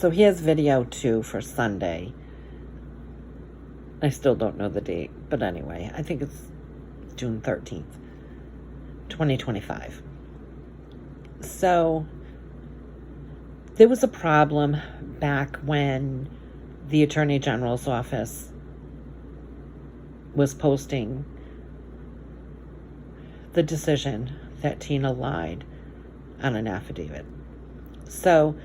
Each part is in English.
So here's video 2 for Sunday. I still don't know the date, but anyway, I think it's June 13th, 2025. So there was a problem back when the Attorney General's office was posting the decision that Tina lied on an affidavit. So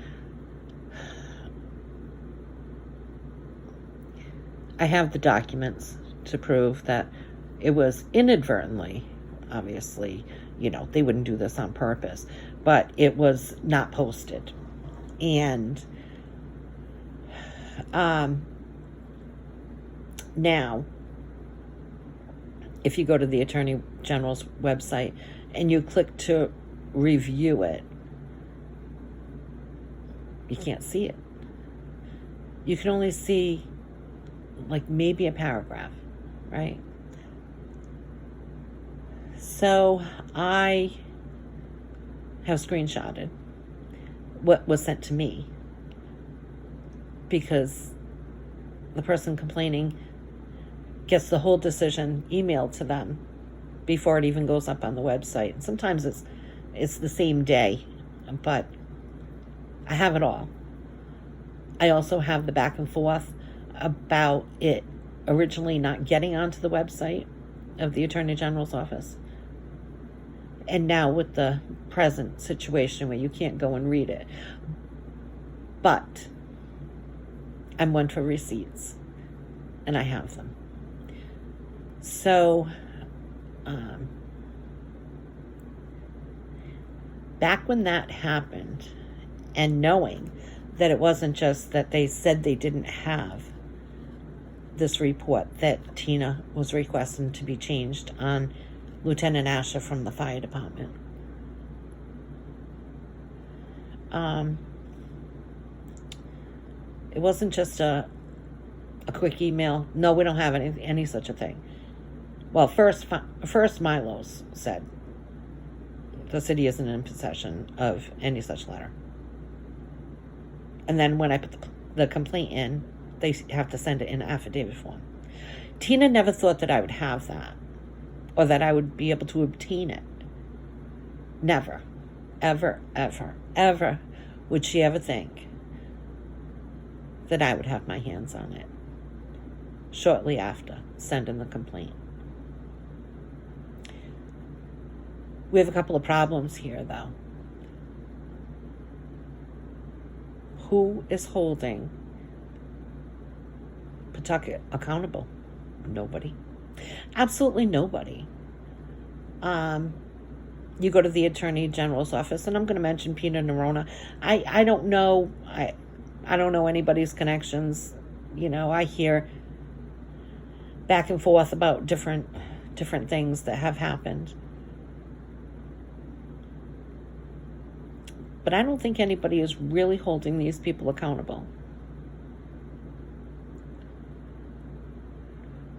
I have the documents to prove that it was inadvertently, obviously, they wouldn't do this on purpose, but it was not posted. And now, if you go to the Attorney General's website and you click to review it, you can't see it. You can only see like maybe a paragraph, right? So I have screenshotted what was sent to me because the person complaining gets the whole decision emailed to them before it even goes up on the website. And sometimes it's the same day, but I have it all. I also have the back and forth about it originally not getting onto the website of the Attorney General's office. And now with the present situation where you can't go and read it. But I'm one for receipts, and I have them. So, back when that happened, and knowing that it wasn't just that they said they didn't have this report that Tina was requesting to be changed on Lieutenant Asher from the fire department. It wasn't just a quick email. No, we don't have any such a thing. Well, first Milo's said the city isn't in possession of any such letter. And then when I put the complaint in, they have to send it in affidavit form. Tina never thought that I would have that or that I would be able to obtain it. Never, ever, ever, ever would she ever think that I would have my hands on it shortly after sending the complaint. We have a couple of problems here, though. Who is holding Pawtucket accountable? Nobody. Absolutely nobody. You go to the Attorney General's office, and I'm going to mention Peter Nerona. I don't know. I don't know anybody's connections. I hear back and forth about different things that have happened. But I don't think anybody is really holding these people accountable.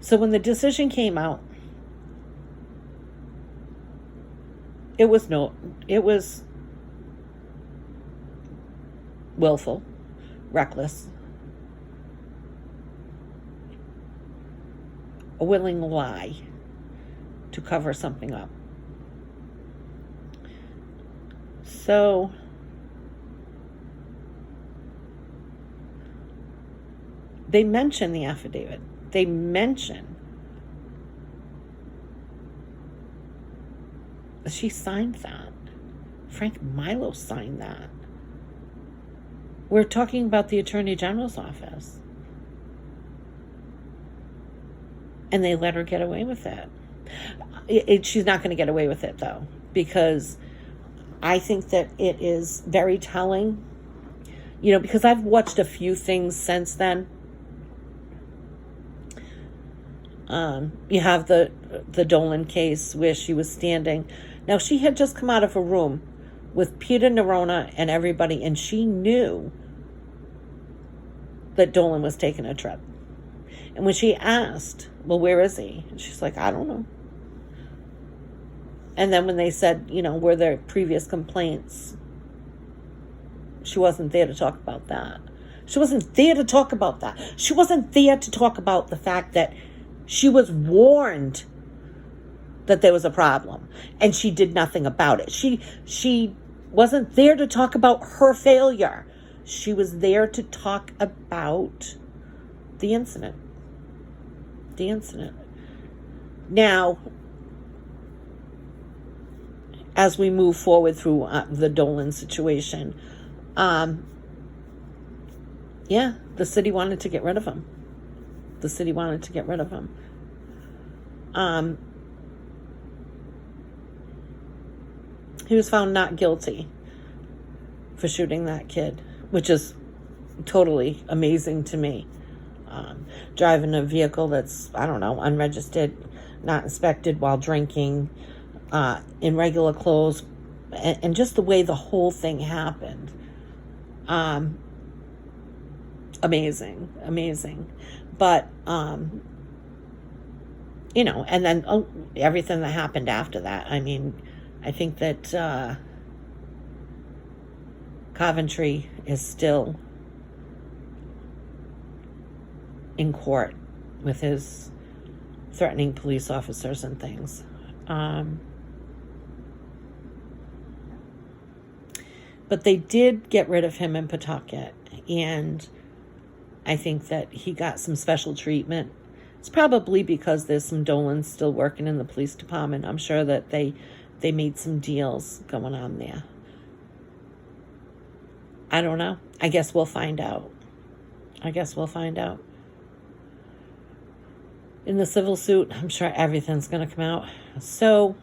So when the decision came out, it was willful, reckless, a willing lie to cover something up. So they mention the affidavit. They mention she signed that. Frank Milo signed that. We're talking about the Attorney General's office. And they let her get away with it. She's not going to get away with it, though, because I think that it is very telling, because I've watched a few things since then. You have the Dolan case where she was standing. Now, she had just come out of a room with Peter Nerona and everybody, and she knew that Dolan was taking a trip. And when she asked, well, where is he? And she's like, I don't know. And then when they said, were there previous complaints, she wasn't there to talk about that. She wasn't there to talk about that. She wasn't there to talk about the fact that she was warned that there was a problem and she did nothing about it. She wasn't there to talk about her failure. She was there to talk about the incident. The incident. Now, as we move forward through the Dolan situation, the city wanted to get rid of him. The city wanted to get rid of him. He was found not guilty for shooting that kid, which is totally amazing to me. Driving a vehicle that's, unregistered, not inspected, while drinking, in regular clothes, and just the way the whole thing happened. Amazing. But, and then everything that happened after that. I mean, I think that Coventry is still in court with his threatening police officers and things. But they did get rid of him in Pawtucket, and I think that he got some special treatment. It's probably because there's some Dolans still working in the police department. I'm sure that they made some deals going on there. I don't know. I guess we'll find out. In the civil suit, I'm sure everything's going to come out. So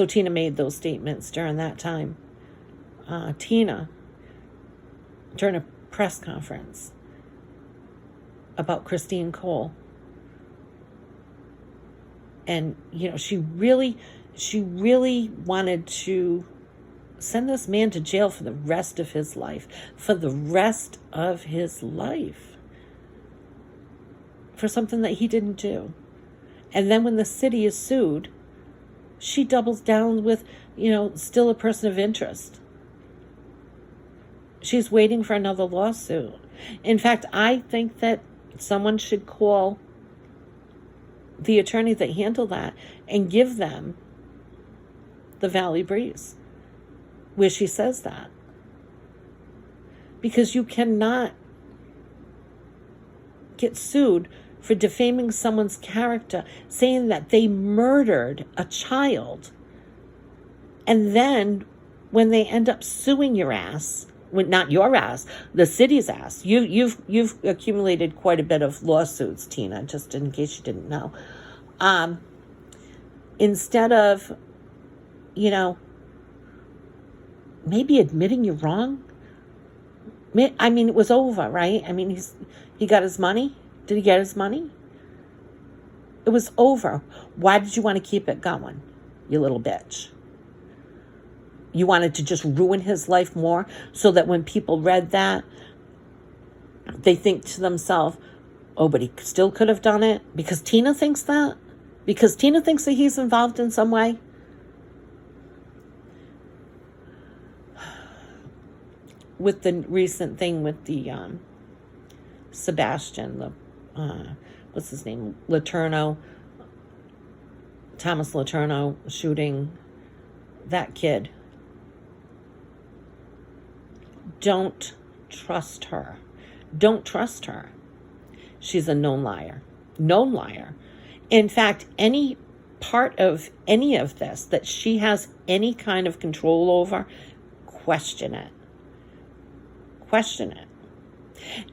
Tina made those statements during that time. Tina, during a press conference about Christine Cole, and she really wanted to send this man to jail for the rest of his life, for something that he didn't do. And then when the city is sued, she doubles down with, still a person of interest. She's waiting for another lawsuit. In fact, I think that someone should call the attorney that handled that and give them the Valley Breeze, where she says that. Because you cannot get sued for defaming someone's character, saying that they murdered a child, and then when they end up suing your ass, well, not your ass, the city's ass. You've accumulated quite a bit of lawsuits, Tina, just in case you didn't know. Instead of, maybe admitting you're wrong. I mean, it was over, right? I mean, he got his money. Did he get his money? It was over. Why did you want to keep it going, you little bitch? You wanted to just ruin his life more so that when people read that, they think to themselves, oh, but he still could have done it? Because Tina thinks that? Because Tina thinks that he's involved in some way? With the recent thing with the Sebastian, what's his name? Thomas Letourneau shooting that kid. Don't trust her. Don't trust her. She's a known liar. Known liar. In fact, any part of any of this that she has any kind of control over, question it. Question it.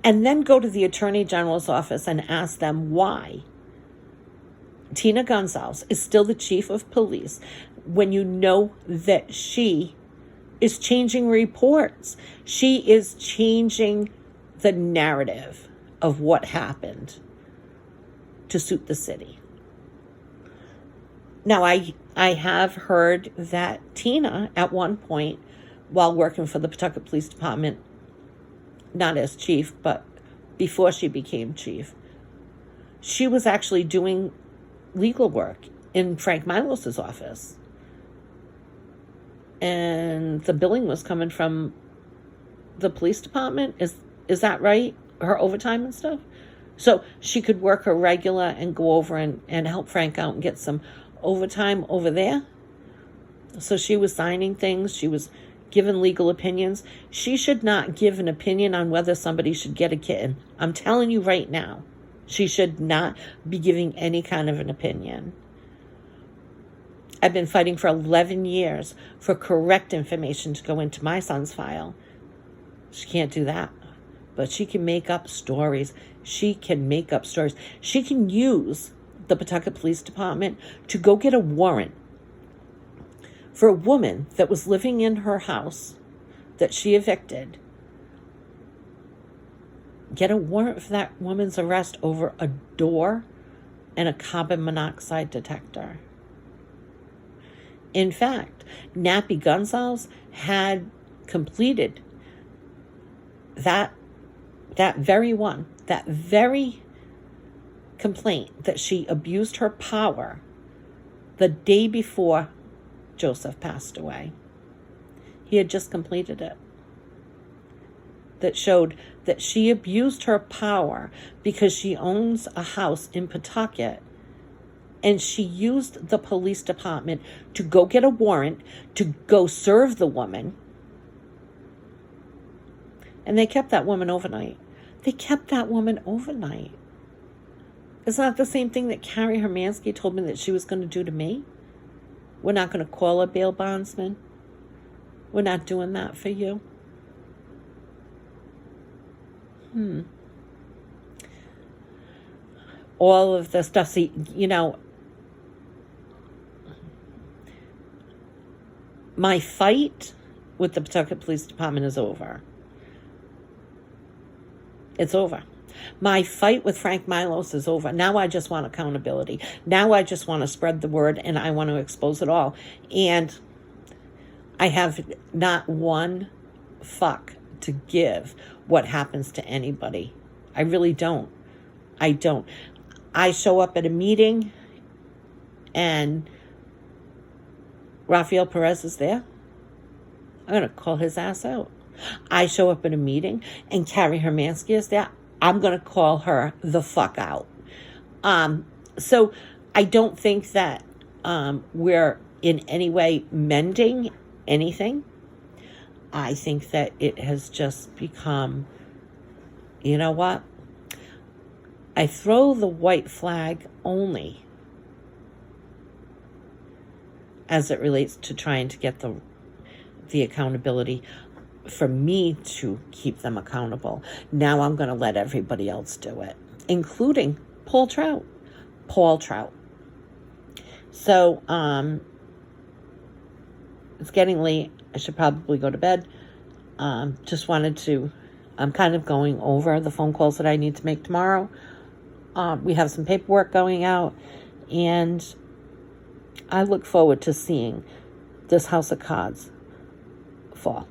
And then go to the Attorney General's office and ask them why Tina Gonzalez is still the chief of police when you know that she is changing reports. She is changing the narrative of what happened to suit the city. Now, I have heard that Tina, at one point, while working for the Pawtucket Police Department, not as chief, but before she became chief, she was actually doing legal work in Frank Milos's office. And the billing was coming from the police department. Is that right? Her overtime and stuff? So she could work her regular and go over and help Frank out and get some overtime over there. So she was signing things. She was giving legal opinions. She should not give an opinion on whether somebody should get a kitten. I'm telling you right now, she should not be giving any kind of an opinion. I've been fighting for 11 years for correct information to go into my son's file. She can't do that. But she can make up stories. She can make up stories. She can use the Pawtucket Police Department to go get a warrant for a woman that was living in her house that she evicted. Get a warrant for that woman's arrest over a door and a carbon monoxide detector. In fact, Nappy Gonzalez had completed that very complaint that she abused her power the day before Joseph passed away. He had just completed it. That showed that she abused her power because she owns a house in Pawtucket, and she used the police department to go get a warrant to go serve the woman. And they kept that woman overnight. Isn't that the same thing that Carrie Hermansky told me that she was going to do to me? We're not going to call a bail bondsman. We're not doing that for you. All of the stuff. See, my fight with the Pawtucket Police Department is over. It's over. My fight with Frank Milos is over. Now I just want accountability. Now I just want to spread the word, and I want to expose it all. And I have not one fuck to give what happens to anybody. I really don't. I don't. I show up at a meeting and Rafael Perez is there. I'm going to call his ass out. I show up at a meeting and Carrie Hermansky is there. I'm going to call her the fuck out. So I don't think that we're in any way mending anything. I think that it has just become, you know what? I throw the white flag only as it relates to trying to get the accountability for me to keep them accountable. Now I'm going to let everybody else do it, including Paul Trout. So, it's getting late. I should probably go to bed. Just wanted to, I'm kind of going over the phone calls that I need to make tomorrow. We have some paperwork going out, and I look forward to seeing this house of cards fall.